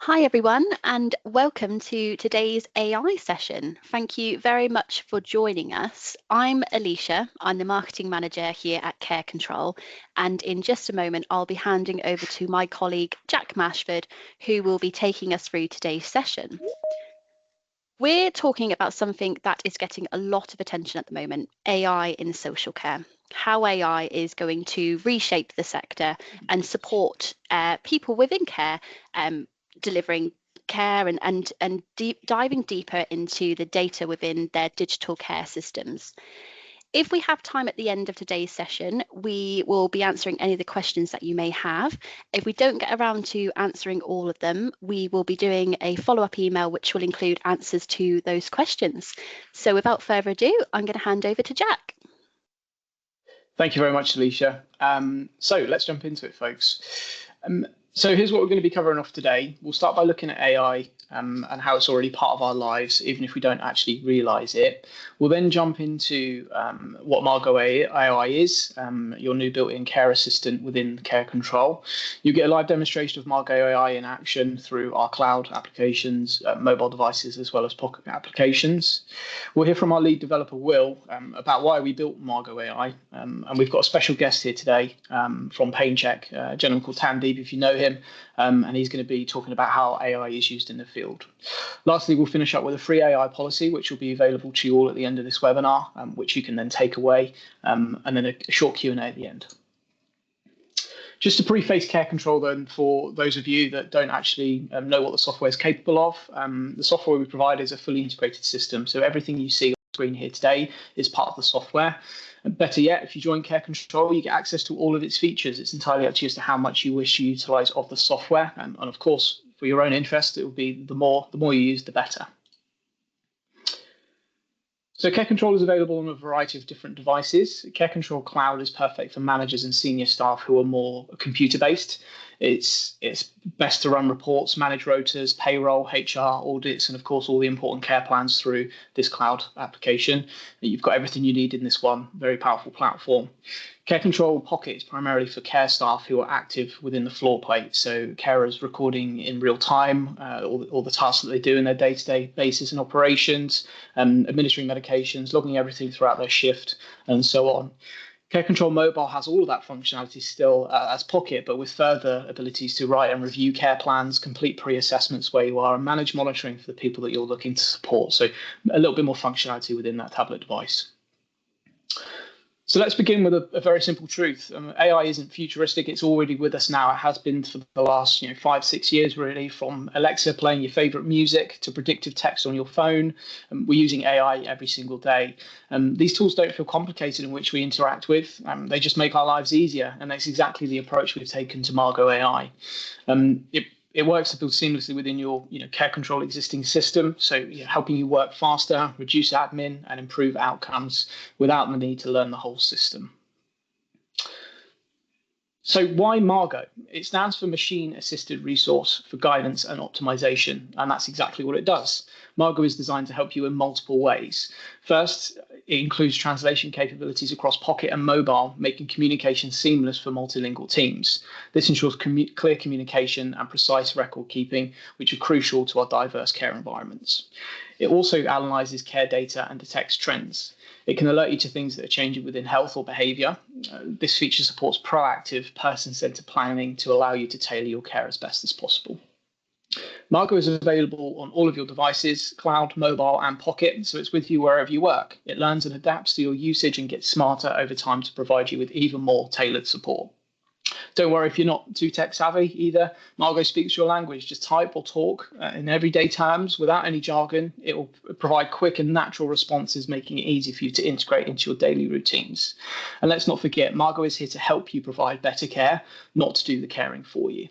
Hi everyone, and welcome to today's AI session. Thank you very much for joining us. I'm Alicia, I'm the marketing manager here at Care Control, and in just a moment I'll be handing over to my colleague Jack Mashford, who will be taking us through today's session. We're talking about something that is getting a lot of attention at the moment, AI in social care. How AI is going to reshape the sector and support people within care, delivering care and diving deeper into the data within their digital care systems. If we have time at the end of today's session, we will be answering any of the questions that you may have. If we don't get around to answering all of them, we will be doing a follow-up email which will include answers to those questions. So without further ado, I'm going to hand over to Jack. Thank you very much, Alicia. So let's jump into it, folks. So here's what we're going to be covering off today. We'll start by looking at AI and how it's already part of our lives, even if we don't actually realize it. We'll then jump into what MargoAI is, your new built-in care assistant within Care Control. You get a live demonstration of MargoAI in action through our cloud applications, mobile devices, as well as pocket applications. We'll hear from our lead developer, Will, about why we built MargoAI. And we've got a special guest here today from PainChek, a gentleman called Tandeep, if you know him, and he's going to be talking about how AI is used in the field. Lastly, we'll finish up with a free AI policy, which will be available to you all at the end of this webinar, which you can then take away, and then a short Q&A at the end. Just to preface Care Control then, for those of you that don't actually know what the software is capable of, the software we provide is a fully integrated system. So everything you see on the screen here today is part of the software. And better yet, if you join Care Control, you get access to all of its features. It's entirely up to you as to how much you wish to utilize of the software. And of course, for your own interest, it will be the more you use, the better. So Care Control is available on a variety of different devices. Care Control Cloud is perfect for managers and senior staff who are more computer-based. It's best to run reports, manage rotas, payroll, HR, audits, and of course all the important care plans through this cloud application. You've got everything you need in this one very powerful platform. Care Control Pocket is primarily for care staff who are active within the floor plate. So carers recording in real time all the tasks that they do in their day-to-day basis and operations, administering medications, logging everything throughout their shift, and so on. Care Control Mobile has all of that functionality still as Pocket, but with further abilities to write and review care plans, complete pre-assessments where you are, and manage monitoring for the people that you're looking to support. So a little bit more functionality within that tablet device. So let's begin with a very simple truth. AI isn't futuristic. It's already with us now. It has been for the last 5-6 years, really, from Alexa playing your favorite music to predictive text on your phone. We're using AI every single day. These tools don't feel complicated in which we interact with. They just make our lives easier. And that's exactly the approach we've taken to MargoAI. It works to build seamlessly within your Care Control existing system, so helping you work faster, reduce admin, and improve outcomes without the need to learn the whole system. So why Margo? It stands for Machine Assisted Resource for Guidance and Optimization, and that's exactly what it does. Margo is designed to help you in multiple ways. First, it includes translation capabilities across Pocket and mobile, making communication seamless for multilingual teams. This ensures clear communication and precise record keeping, which are crucial to our diverse care environments. It also analyzes care data and detects trends. It can alert you to things that are changing within health or behavior. This feature supports proactive, person-centered planning to allow you to tailor your care as best as possible. Margo is available on all of your devices, cloud, mobile, and Pocket, so it's with you wherever you work. It learns and adapts to your usage and gets smarter over time to provide you with even more tailored support. Don't worry if you're not too tech savvy either. Margo speaks your language. Just type or talk in everyday terms without any jargon. It will provide quick and natural responses, making it easy for you to integrate into your daily routines. And let's not forget, Margo is here to help you provide better care, not to do the caring for you.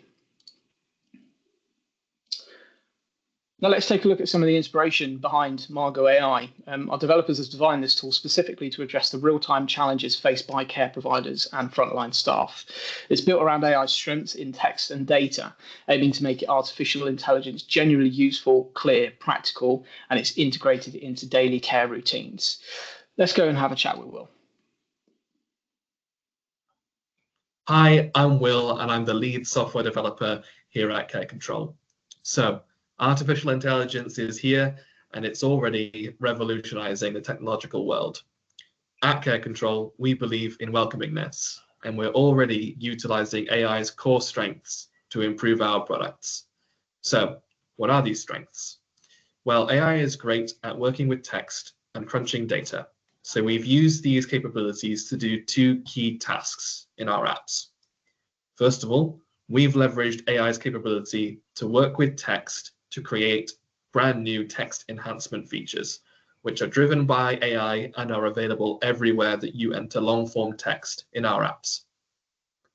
Now let's take a look at some of the inspiration behind MargoAI. Our developers have designed this tool specifically to address the real-time challenges faced by care providers and frontline staff. It's built around AI's strengths in text and data, aiming to make it artificial intelligence genuinely useful, clear, practical, and it's integrated into daily care routines. Let's go and have a chat with Will. Hi, I'm Will, and I'm the lead software developer here at Care Control. So artificial intelligence is here, and it's already revolutionizing the technological world. At Care Control, we believe in welcoming this, and we're already utilizing AI's core strengths to improve our products. So what are these strengths? Well, AI is great at working with text and crunching data. So we've used these capabilities to do two key tasks in our apps. First of all, we've leveraged AI's capability to work with text to create brand new text enhancement features, which are driven by AI and are available everywhere that you enter long-form text in our apps.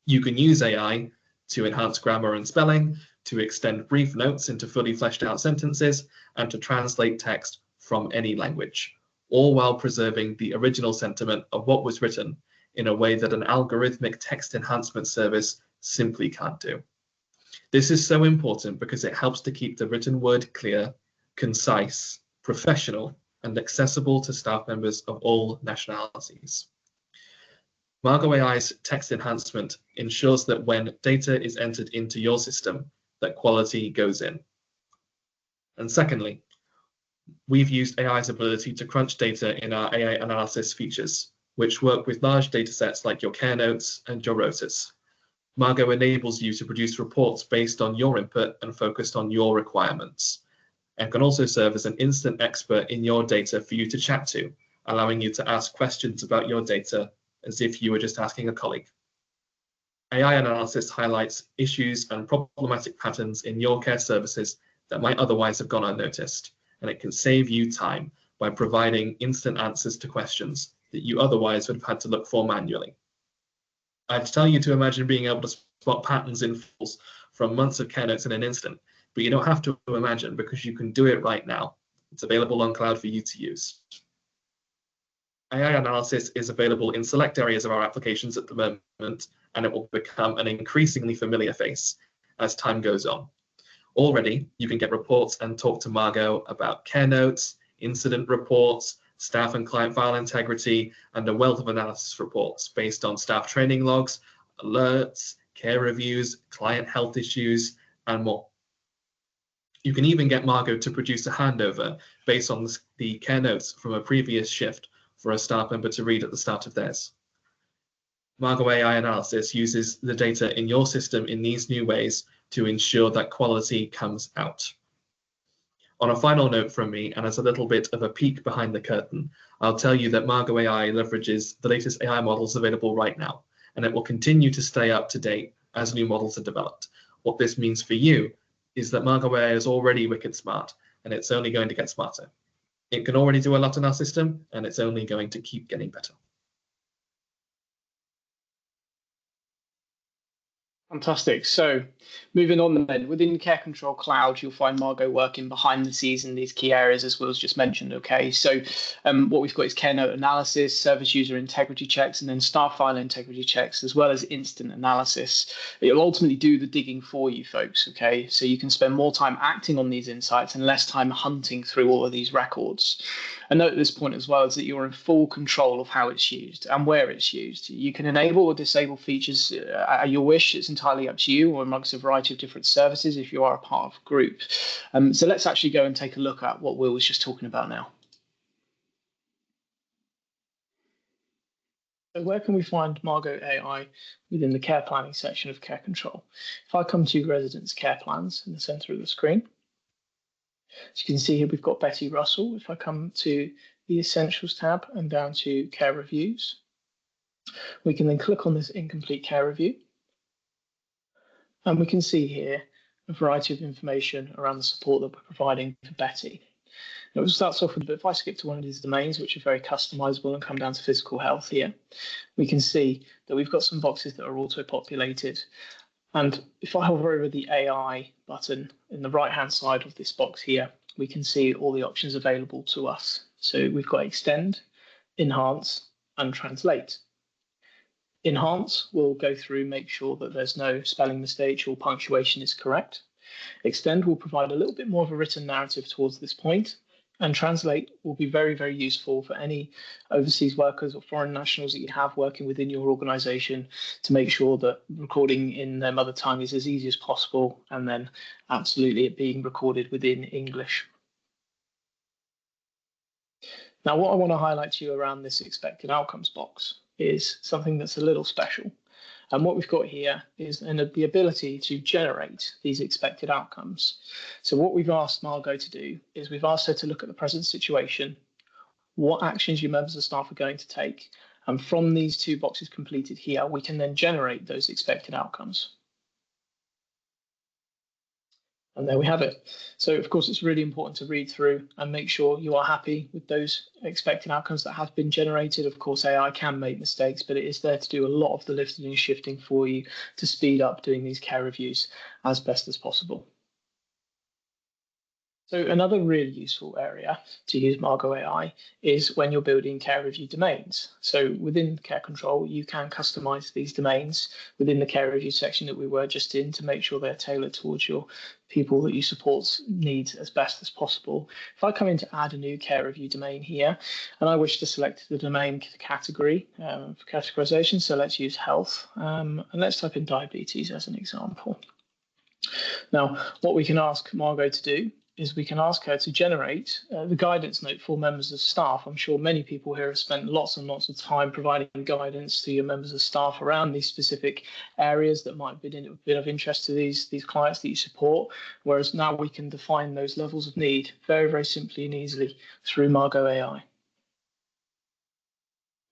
You can use AI to enhance grammar and spelling, to extend brief notes into fully fleshed out sentences, and to translate text from any language, all while preserving the original sentiment of what was written in a way that an algorithmic text enhancement service simply can't do. This is so important because it helps to keep the written word clear, concise, professional, and accessible to staff members of all nationalities. MargoAI's text enhancement ensures that when data is entered into your system, that quality goes in. And secondly, we've used AI's ability to crunch data in our AI analysis features, which work with large data sets like your care notes and your rotas. Margo enables you to produce reports based on your input and focused on your requirements, and can also serve as an instant expert in your data for you to chat to, allowing you to ask questions about your data as if you were just asking a colleague. AI analysis highlights issues and problematic patterns in your care services that might otherwise have gone unnoticed, and it can save you time by providing instant answers to questions that you otherwise would have had to look for manually. I'd tell you to imagine being able to spot patterns in files from months of care notes in an instant, but you don't have to imagine because you can do it right now. It's available on cloud for you to use. AI analysis is available in select areas of our applications at the moment, and it will become an increasingly familiar face as time goes on. Already, you can get reports and talk to Margo about care notes, incident reports, staff and client file integrity, and a wealth of analysis reports based on staff training logs, alerts, care reviews, client health issues, and more. You can even get Margo to produce a handover based on the care notes from a previous shift for a staff member to read at the start of theirs. MargoAI analysis uses the data in your system in these new ways to ensure that quality comes out. On a final note from me, and as a little bit of a peek behind the curtain, I'll tell you that MargoAI leverages the latest AI models available right now, and it will continue to stay up to date as new models are developed. What this means for you is that MargoAI is already wicked smart, and it's only going to get smarter. It can already do a lot in our system, and it's only going to keep getting better. Fantastic. So moving on then, within Care Control Cloud, you'll find Margo working behind the scenes in these key areas, as Will's just mentioned. Okay, so what we've got is care note analysis, service user integrity checks, and then staff file integrity checks, as well as instant analysis. It'll ultimately do the digging for you, folks. Okay, so you can spend more time acting on these insights and less time hunting through all of these records. A note at this point as well is that you're in full control of how it's used and where it's used. You can enable or disable features at your wish. It's entirely up to you, or amongst a variety of different services if you are a part of a group. So let's actually go and take a look at what Will was just talking about now. So where can we find MargoAI within the care planning section of Care Control? If I come to residents care plans in the center of the screen, as you can see here, we've got Betty Russell. If I come to the Essentials tab and down to Care Reviews, we can then click on this incomplete care review. And we can see here a variety of information around the support that we're providing for Betty. Now, it starts off with, but if I skip to one of these domains, which are very customizable, and come down to physical health here, we can see that we've got some boxes that are auto-populated. And if I hover over the AI button in the right-hand side of this box here, we can see all the options available to us. So we've got Extend, Enhance, and Translate. Enhance will go through, make sure that there's no spelling mistakes or punctuation is correct. Extend will provide a little bit more of a written narrative towards this point. And Translate will be very, very useful for any overseas workers or foreign nationals that you have working within your organization to make sure that recording in their mother tongue is as easy as possible, and then absolutely it being recorded within English. Now, what I want to highlight to you around this expected outcomes box is something that's a little special. And what we've got here is the ability to generate these expected outcomes. So what we've asked Margot to do is we've asked her to look at the present situation, what actions your members of staff are going to take, and from these two boxes completed here, we can then generate those expected outcomes. And there we have it. So, of course, it's really important to read through and make sure you are happy with those expected outcomes that have been generated. Of course, AI can make mistakes, but it is there to do a lot of the lifting and shifting for you to speed up doing these care reviews as best as possible. So another really useful area to use MargoAI is when you're building care review domains. So within Care Control, you can customize these domains within the care review section that we were just in to make sure they're tailored towards your people that you support's needs as best as possible. If I come in to add a new care review domain here, and I wish to select the domain category for categorization, so let's use health, and let's type in diabetes as an example. Now, what we can ask Margot to do is we can ask her to generate the guidance note for members of staff. I'm sure many people here have spent lots and lots of time providing guidance to your members of staff around these specific areas that might be a bit of interest to these clients that you support, whereas now we can define those levels of need very, very simply and easily through MargoAI.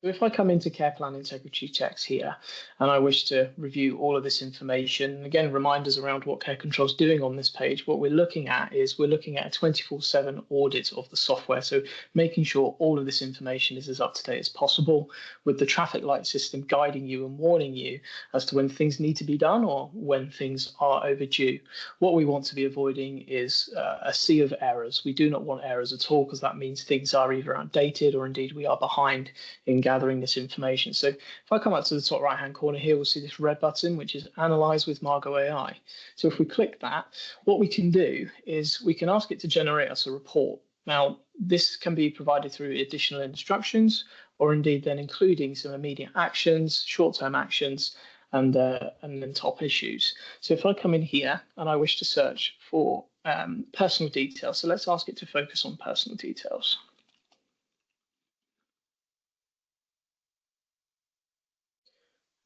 So if I come into care plan integrity checks here, and I wish to review all of this information, again, reminders around what Care Control is doing on this page, what we're looking at is we're looking at a 24/7 audit of the software. So making sure all of this information is as up to date as possible, with the traffic light system guiding you and warning you as to when things need to be done or when things are overdue. What we want to be avoiding is a sea of errors. We do not want errors at all, because that means things are either outdated or indeed we are behind in gathering this information. So if I come up to the top right hand corner here, we'll see this red button, which is Analyze with MargoAI. So if we click that, what we can do is we can ask it to generate us a report. Now, this can be provided through additional instructions, or indeed then including some immediate actions, short-term actions, and then top issues. So if I come in here and I wish to search for personal details, so let's ask it to focus on personal details.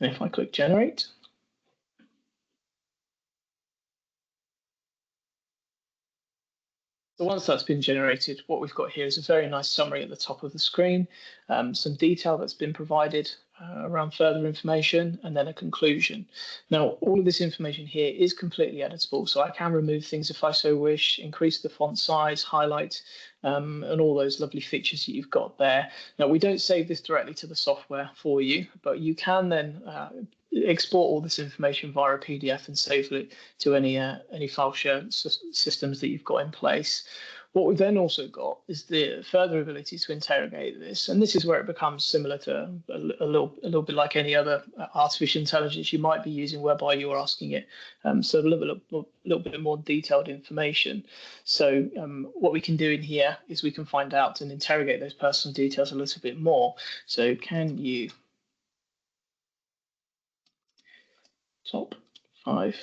And if I click generate, so once that's been generated, what we've got here is a very nice summary at the top of the screen, some detail that's been provided around further information, and then a conclusion. Now, all of this information here is completely editable, so I can remove things if I so wish, increase the font size, highlight, and all those lovely features that you've got there. Now, we don't save this directly to the software for you, but you can then export all this information via a PDF and save it to any file share systems that you've got in place. What we've then also got is the further ability to interrogate this, and this is where it becomes similar to a little bit like any other artificial intelligence you might be using, whereby you're asking it so a little bit more detailed information. So what we can do in here is we can find out and interrogate those personal details a little bit more. So can you top 5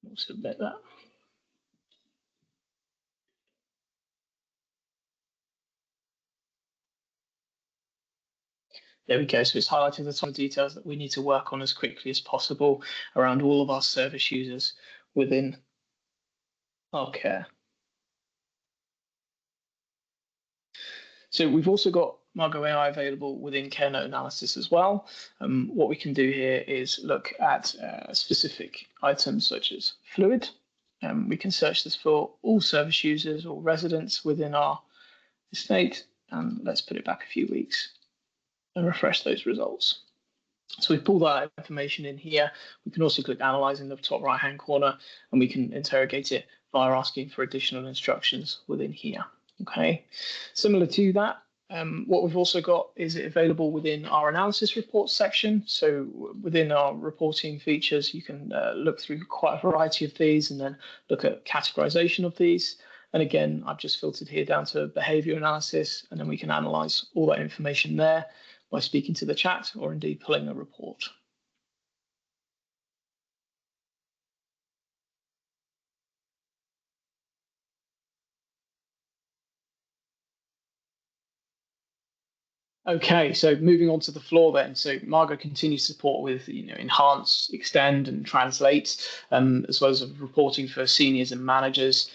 we'll submit that. There we go. So it's highlighting the top details that we need to work on as quickly as possible around all of our service users within our care. So we've also got MargoAI available within Care Note Analysis as well. What we can do here is look at specific items such as fluid. We can search this for all service users or residents within our estate, and let's put it back a few weeks and refresh those results. So we pull that information in here. We can also click Analyze in the top right hand corner, and we can interrogate it via asking for additional instructions within here. Okay, similar to that, What we've also got is it available within our analysis reports section. So within our reporting features, you can look through quite a variety of these and then look at categorization of these. And again, I've just filtered here down to behavior analysis, and then we can analyze all that information there by speaking to the chat or indeed pulling a report. Okay, so moving on to the floor then. So Margo continues support with enhance, extend, and translate, as well as reporting for seniors and managers.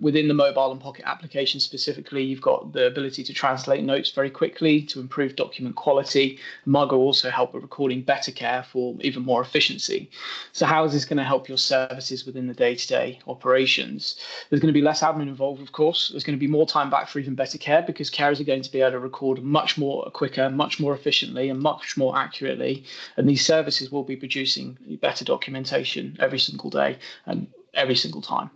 Within the mobile and pocket application specifically, you've got the ability to translate notes very quickly to improve document quality. Margo also help with recording better care for even more efficiency. So how is this going to help your services within the day-to-day operations? There's going to be less admin involved, of course. There's going to be more time back for even better care because carers are going to be able to record much more quicker, much more efficiently, and much more accurately. And these services will be producing better documentation every single day and every single time.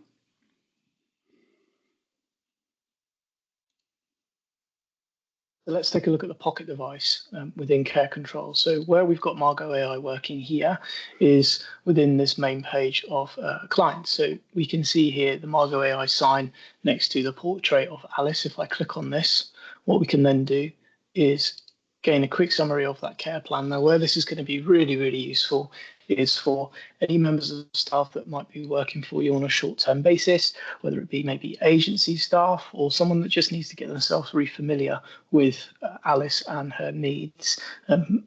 So let's take a look at the pocket device within Care Control. So where we've got MargoAI working here is within this main page of clients. So we can see here the MargoAI sign next to the portrait of Alice. If I click on this, what we can then do is gain a quick summary of that care plan. Now, where this is going to be really, really useful is for any members of staff that might be working for you on a short-term basis, whether it be maybe agency staff or someone that just needs to get themselves re-familiar with Alice and her needs.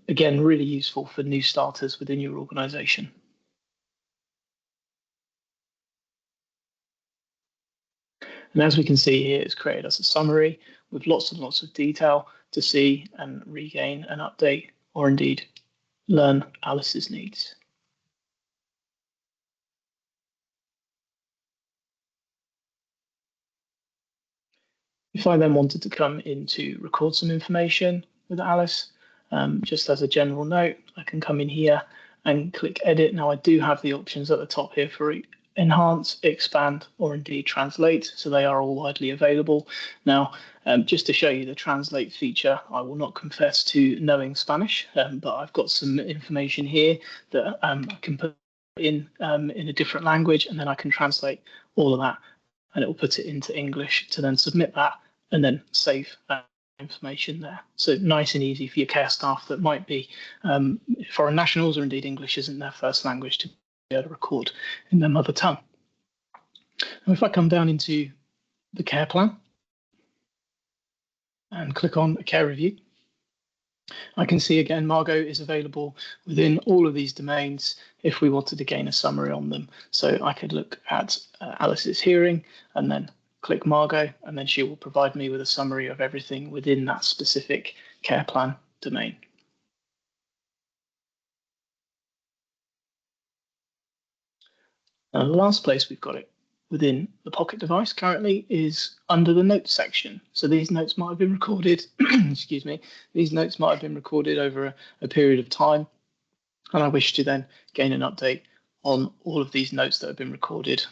Again, really useful for new starters within your organisation. And as we can see here, it's created us a summary with lots and lots of detail to see and regain an update or indeed learn Alice's needs. If I then wanted to come in to record some information with Alice, just as a general note, I can come in here and click edit. Now I do have the options at the top here for enhance, expand, or indeed translate. So they are all widely available. Now, just to show you the translate feature, I will not confess to knowing Spanish, but I've got some information here that I can put in a different language, and then I can translate all of that, and it will put it into English to then submit that and then save that information there. So nice and easy for your care staff that might be foreign nationals or indeed English isn't their first language to be able to record in their mother tongue. Now, if I come down into the care plan and click on a care review, I can see again Margo is available within all of these domains if we wanted to gain a summary on them. So I could look at Alice's hearing and then click Margo, and then she will provide me with a summary of everything within that specific care plan domain. And the last place we've got it within the pocket device currently is under the notes section. So these notes might have been recorded, excuse me, these notes might have been recorded over a period of time. And I wish to then gain an update on all of these notes that have been recorded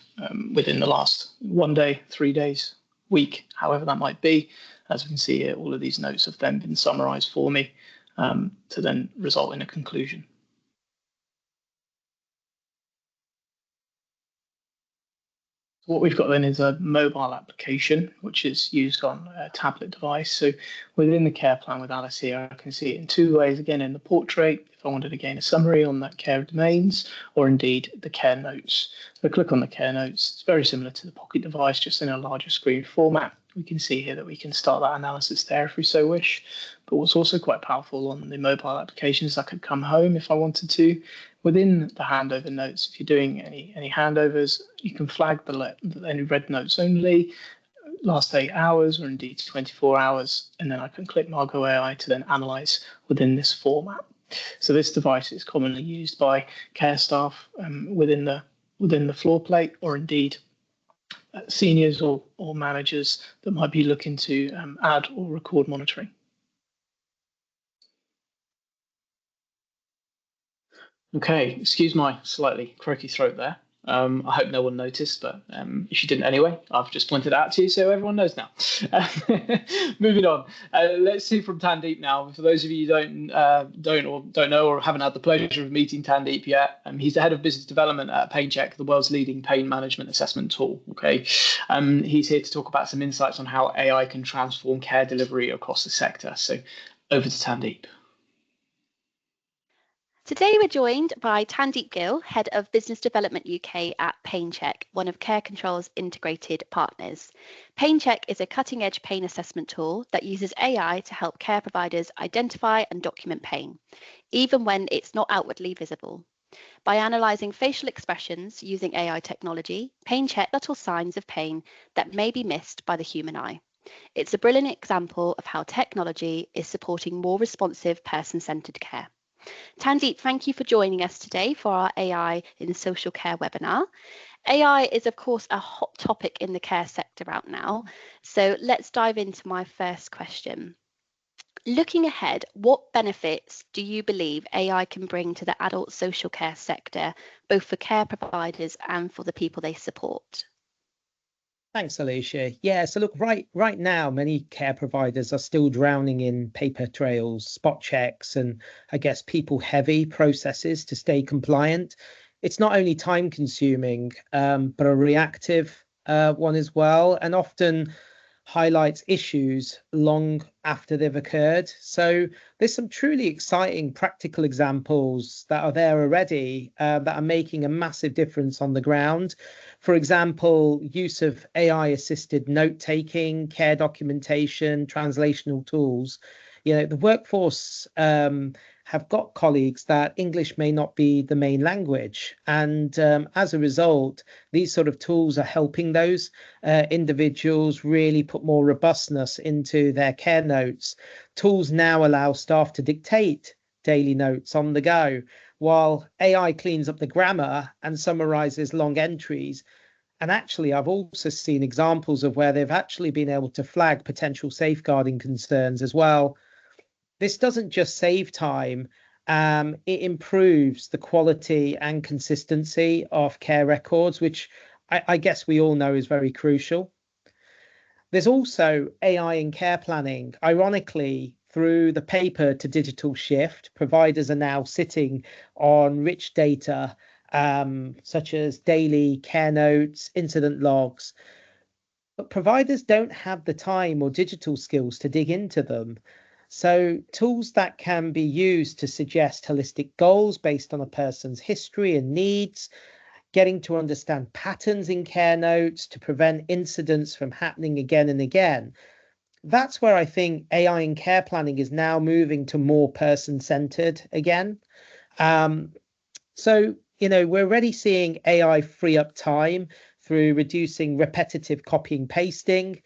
within the last 1 day, 3 days, week, however that might be. As we can see here, all of these notes have then been summarized for me to then result in a conclusion. What we've got then is a mobile application, which is used on a tablet device. So within the care plan with Alice here, I can see it in 2 ways. Again, in the portrait, if I wanted to gain a summary on that care domains, or indeed the care notes. So I click on the care notes. It's very similar to the pocket device, just in a larger screen format. We can see here that we can start that analysis there if we so wish. But what's also quite powerful on the mobile application is I could come home if I wanted to. Within the handover notes, if you're doing any handovers, you can flag any red notes only, last 8 hours or indeed 24 hours, and then I can click MargoAI to then analyze within this format. So this device is commonly used by care staff within the floor plate, or indeed seniors or managers that might be looking to add or record monitoring. Okay, excuse my slightly croaky throat there. I hope no one noticed, but if you didn't anyway, I've just pointed it out to you, so everyone knows now. Moving on, let's see from Tandeep now. For those of you who don't know or haven't had the pleasure of meeting Tandeep yet, he's the head of business development at PainChek, the world's leading pain management assessment tool. Okay, he's here to talk about some insights on how AI can transform care delivery across the sector. So, over to Tandeep. Today we're joined by Tandeep Gill, Head of Business Development UK at PainChek, one of Care Control's integrated partners. PainChek is a cutting-edge pain assessment tool that uses AI to help care providers identify and document pain, even when it's not outwardly visible. By analysing facial expressions using AI technology, PainChek subtle signs of pain that may be missed by the human eye. It's a brilliant example of how technology is supporting more responsive, person-centred care. Tandeep, thank you for joining us today for our AI in social care webinar. AI is, of course, a hot topic in the care sector right now. So let's dive into my first question. Looking ahead, what benefits do you believe AI can bring to the adult social care sector, both for care providers and for the people they support? Thanks, Alicia. Yeah, so look, right now, many care providers are still drowning in paper trails, spot checks, and I guess people-heavy processes to stay compliant. It's not only time-consuming, but a reactive one as well, and often highlights issues long after they've occurred. So there's some truly exciting practical examples that are there already that are making a massive difference on the ground. For example, use of AI-assisted note-taking, care documentation, translational tools. You know, the workforce have got colleagues that English may not be the main language. And as a result, these sort of tools are helping those individuals really put more robustness into their care notes. Tools now allow staff to dictate daily notes on the go, while AI cleans up the grammar and summarizes long entries. And actually, I've also seen examples of where they've actually been able to flag potential safeguarding concerns as well. This doesn't just save time, it improves the quality and consistency of care records, which I guess we all know is very crucial. There's also AI in care planning. Ironically, through the paper to digital shift, providers are now sitting on rich data, such as daily care notes, incident logs. But providers don't have the time or digital skills to dig into them. So tools that can be used to suggest holistic goals based on a person's history and needs, getting to understand patterns in care notes to prevent incidents from happening again and again. That's where I think AI in care planning is now moving to more person-centered again. So, you know, we're already seeing AI free up time through reducing repetitive copying, pasting.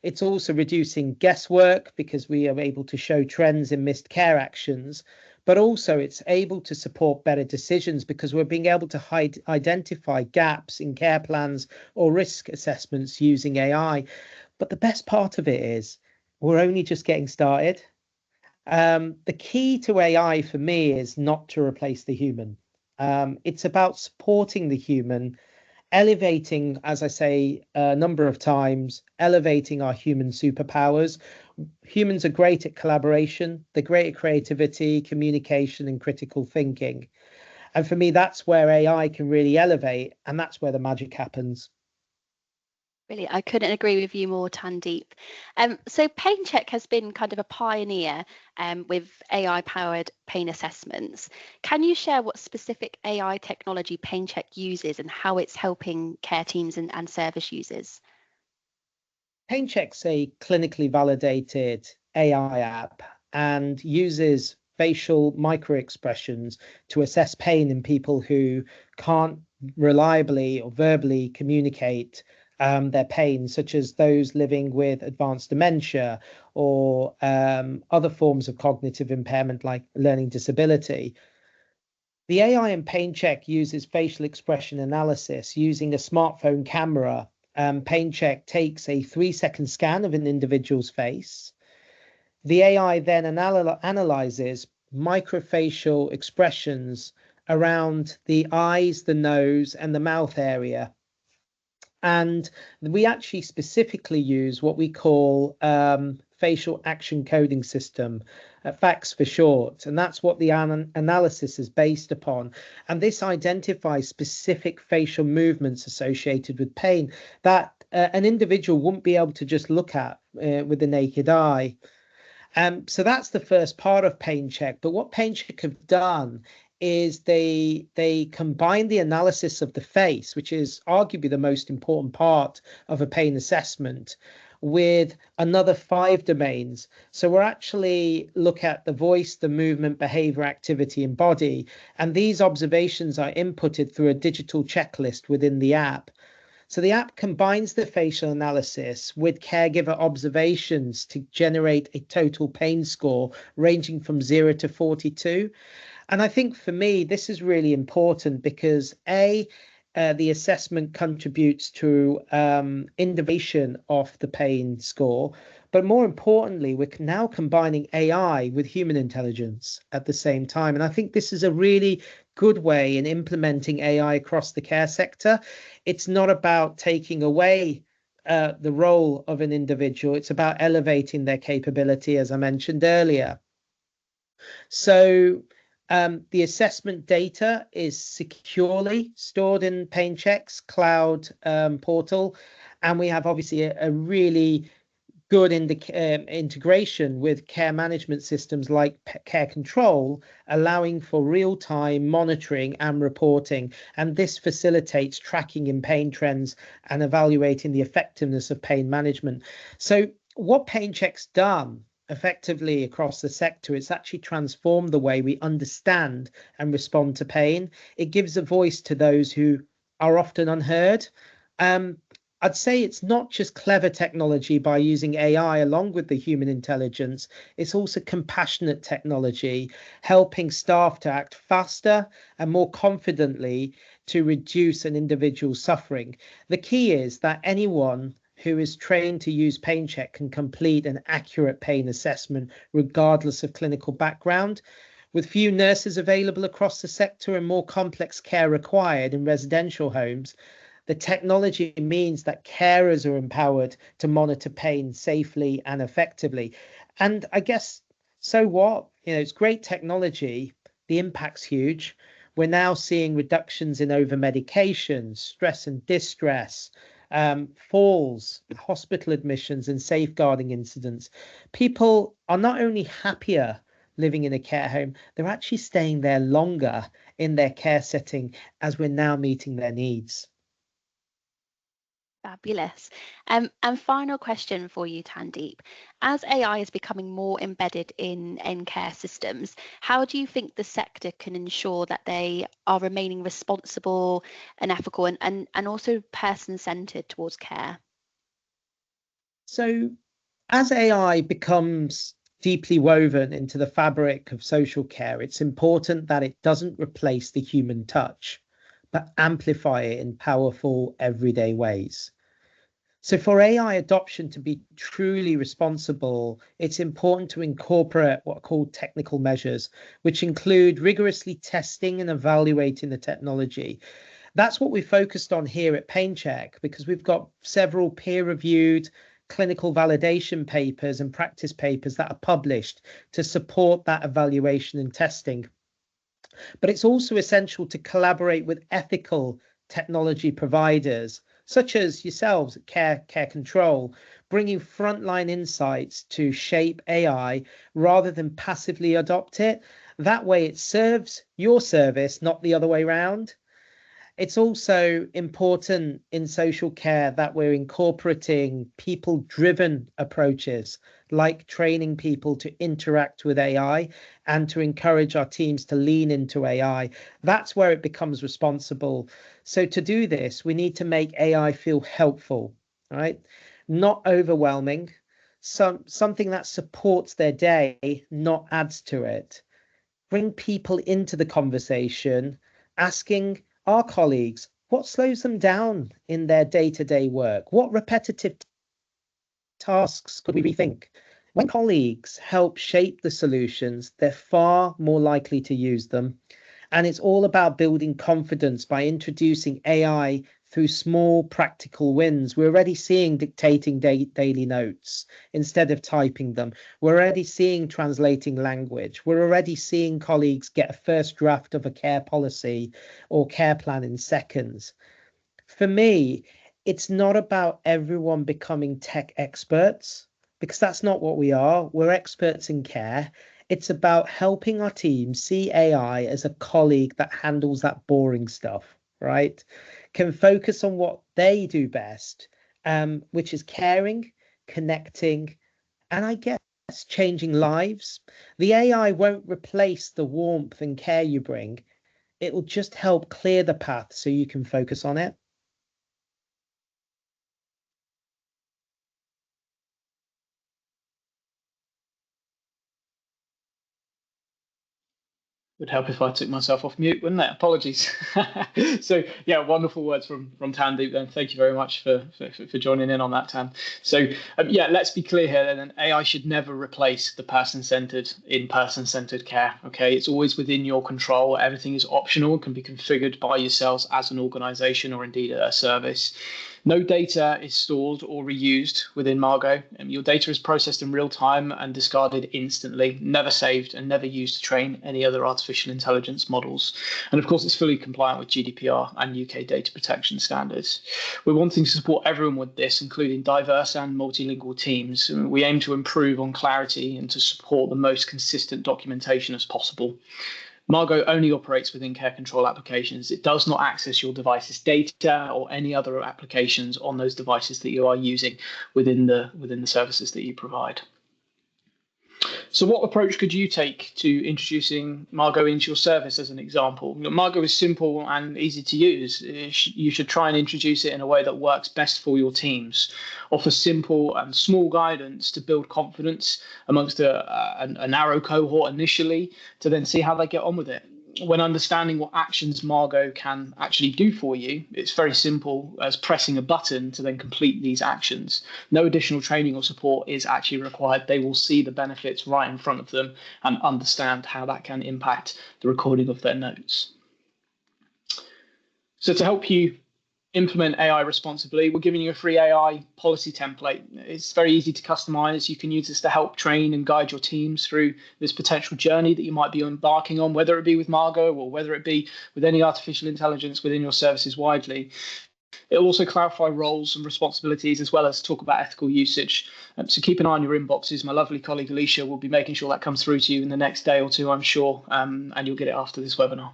It's also reducing guesswork because we are able to show trends in missed care actions, but also it's able to support better decisions because we're being able to identify gaps in care plans or risk assessments using AI. But the best part of it is we're only just getting started. The key to AI for me is not to replace the human. It's about supporting the human, elevating, as I say a number of times, elevating our human superpowers. Humans are great at collaboration, they're great at creativity, communication, and critical thinking. And for me, that's where AI can really elevate, and that's where the magic happens. Really, I couldn't agree with you more, Tandeep. So PainChek has been kind of a pioneer with AI-powered pain assessments. Can you share what specific AI technology PainChek uses and how it's helping care teams and service users? PainChek's a clinically validated AI app and uses facial microexpressions to assess pain in people who can't reliably or verbally communicate their pain, such as those living with advanced dementia or other forms of cognitive impairment like learning disability. The AI in PainChek uses facial expression analysis using a smartphone camera. PainChek takes a 3-second scan of an individual's face. The AI then analyzes microfacial expressions around the eyes, the nose, and the mouth area. And we actually specifically use what we call facial action coding system, FACS for short. And that's what the analysis is based upon. And this identifies specific facial movements associated with pain that an individual wouldn't be able to just look at with the naked eye. So that's the first part of PainChek. But what PainChek have done is they combine the analysis of the face, which is arguably the most important part of a pain assessment, with another 5 domains. So we're actually look at the voice, the movement, behavior, activity, and body. And these observations are inputted through a digital checklist within the app. So the app combines the facial analysis with caregiver observations to generate a total pain score ranging from 0 to 42. And I think for me, this is really important because the assessment contributes to innovation of the pain score. But more importantly, we're now combining AI with human intelligence at the same time. And I think this is a really good way in implementing AI across the care sector. It's not about taking away the role of an individual. It's about elevating their capability, as I mentioned earlier. So the assessment data is securely stored in PainChek's cloud portal. And we have obviously a really good integration with care management systems like Care Control, allowing for real-time monitoring and reporting. And this facilitates tracking in pain trends and evaluating the effectiveness of pain management. So what PainChek's done effectively across the sector, it's actually transformed the way we understand and respond to pain. It gives a voice to those who are often unheard. I'd say it's not just clever technology by using AI along with the human intelligence. It's also compassionate technology, helping staff to act faster and more confidently to reduce an individual's suffering. The key is that anyone who is trained to use PainChek can complete an accurate pain assessment regardless of clinical background. With few nurses available across the sector and more complex care required in residential homes, the technology means that carers are empowered to monitor pain safely and effectively. And I guess, so what? It's great technology. The impact's huge. We're now seeing reductions in over-medication, stress and distress, falls, hospital admissions, and safeguarding incidents. People are not only happier living in a care home, they're actually staying there longer in their care setting as we're now meeting their needs. Fabulous. And final question for you, Tandeep. As AI is becoming more embedded in care systems, how do you think the sector can ensure that they are remaining responsible and ethical and also person-centered towards care? So as AI becomes deeply woven into the fabric of social care, it's important that it doesn't replace the human touch, but amplify it in powerful, everyday ways. So for AI adoption to be truly responsible, it's important to incorporate what are called technical measures, which include rigorously testing and evaluating the technology. That's what we focused on here at PainChek, because we've got several peer-reviewed clinical validation papers and practice papers that are published to support that evaluation and testing. But it's also essential to collaborate with ethical technology providers, such as yourselves at Care Control, bringing frontline insights to shape AI rather than passively adopt it. That way it serves your service, not the other way around. It's also important in social care that we're incorporating people-driven approaches, like training people to interact with AI and to encourage our teams to lean into AI. That's where it becomes responsible. So to do this, we need to make AI feel helpful, right? Not overwhelming, something that supports their day, not adds to it. Bring people into the conversation, asking our colleagues, what slows them down in their day-to-day work? What repetitive tasks could we rethink? When colleagues help shape the solutions, they're far more likely to use them. And it's all about building confidence by introducing AI through small practical wins. We're already seeing dictating daily notes instead of typing them. We're already seeing translating language. We're already seeing colleagues get a first draft of a care policy or care plan in seconds. For me, it's not about everyone becoming tech experts, because that's not what we are. We're experts in care. It's about helping our team see AI as a colleague that handles that boring stuff, right? Can focus on what they do best, which is caring, connecting, and I guess changing lives. The AI won't replace the warmth and care you bring. It will just help clear the path so you can focus on it. Would help if I took myself off mute, wouldn't it? Apologies. So yeah, wonderful words from Tandeep. Then thank you very much for joining in on that, Tan. So yeah, let's be clear here. Then AI should never replace the person-centered, in-person-centered care. Okay, it's always within your control. Everything is optional, can be configured by yourselves as an organisation or indeed a service. No data is stored or reused within Margo. Your data is processed in real time and discarded instantly, never saved and never used to train any other artificial intelligence models. And of course, it's fully compliant with GDPR and UK data protection standards. We're wanting to support everyone with this, including diverse and multilingual teams. We aim to improve on clarity and to support the most consistent documentation as possible. Margo only operates within care control applications. It does not access your device's data or any other applications on those devices that you are using within the services that you provide. So what approach could you take to introducing Margo into your service as an example? Margo is simple and easy to use. You should try and introduce it in a way that works best for your teams. Offer simple and small guidance to build confidence amongst a narrow cohort initially, to then see how they get on with it. When understanding what actions Margo can actually do for you, it's very simple as pressing a button to then complete these actions. No additional training or support is actually required. They will see the benefits right in front of them and understand how that can impact the recording of their notes. So to help you implement AI responsibly, we're giving you a free AI policy template. It's very easy to customize. You can use this to help train and guide your teams through this potential journey that you might be embarking on, whether it be with Margo or whether it be with any artificial intelligence within your services widely. It'll also clarify roles and responsibilities as well as talk about ethical usage. So keep an eye on your inboxes. My lovely colleague Alicia will be making sure that comes through to you in the next day or two, I'm sure, and you'll get it after this webinar.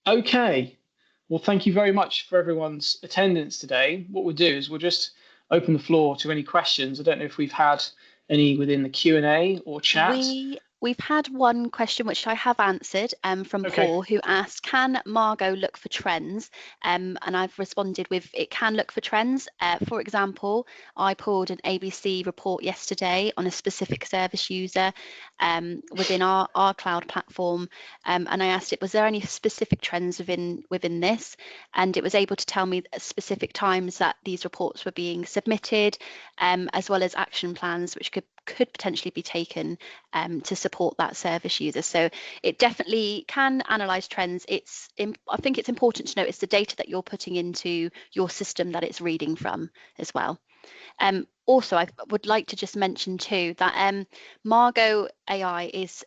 Okay. Well, thank you very much for everyone's attendance today. What we'll do is we'll just open the floor to any questions. I don't know if we've had any within the Q&A or chat. We've had one question which I have answered from Paul, who asked, can Margo look for trends? And I've responded with, it can look for trends. For example, I pulled an ABC report yesterday on a specific service user within our cloud platform, and I asked it, was there any specific trends within this? And it was able to tell me specific times that these reports were being submitted, as well as action plans which could potentially be taken to support that service user. So it definitely can analyze trends. I think it's important to note it's the data that you're putting into your system that it's reading from as well. Also, I would like to just mention too that MargoAI is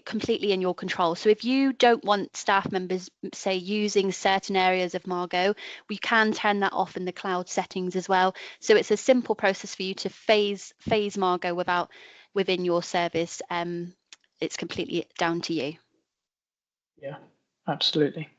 completely in your control. So if you don't want staff members, say, using certain areas of Margo, we can turn that off in the cloud settings as well. So it's a simple process for you to phase Margo within your service. It's completely down to you. Yeah, absolutely.